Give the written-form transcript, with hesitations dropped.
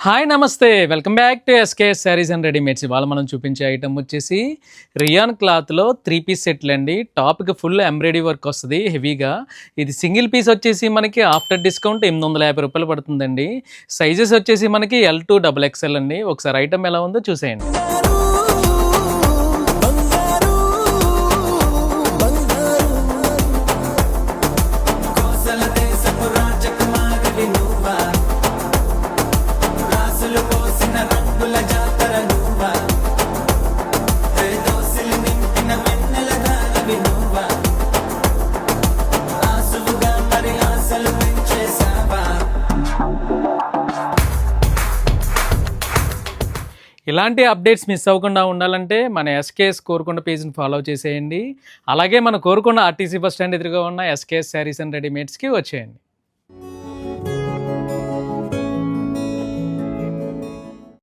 Hi namaste welcome back to SKS Sarees and readymades. ఇవాళ మనం చూపించే ఐటమ్ వచ్చేసి రియాన్ క్లాత్లో 3 పీస్ సెట్లు అండి. టాప్కి ఫుల్ ఎంబ్రాయిడరీ వర్క్ వస్తుంది హెవీగా. ఇది సింగిల్ పీస్ వచ్చేసి మనకి ఆఫ్టర్ డిస్కౌంట్ 850 రూపాయలు పడుతుందండి. సైజెస్ వచ్చేసి మనకి L2 XXL అండి. ఒకసారి ఐటమ్ ఎలా ఉందో చూసేయండి. ఇలాంటి అప్డేట్స్ మిస్ అవ్వకుండా ఉండాలంటే మన ఎస్కేఎస్ కోరుకొండ పేజ్ని ఫాలో చేసేయండి. అలాగే మన కోరుకొండ ఆర్టీసీ బస్ స్టాండ్ ఎదురుగా ఉన్న ఎస్కేఎస్ శారీస్ అండ్ రెడీమేడ్స్కి వచ్చేయండి.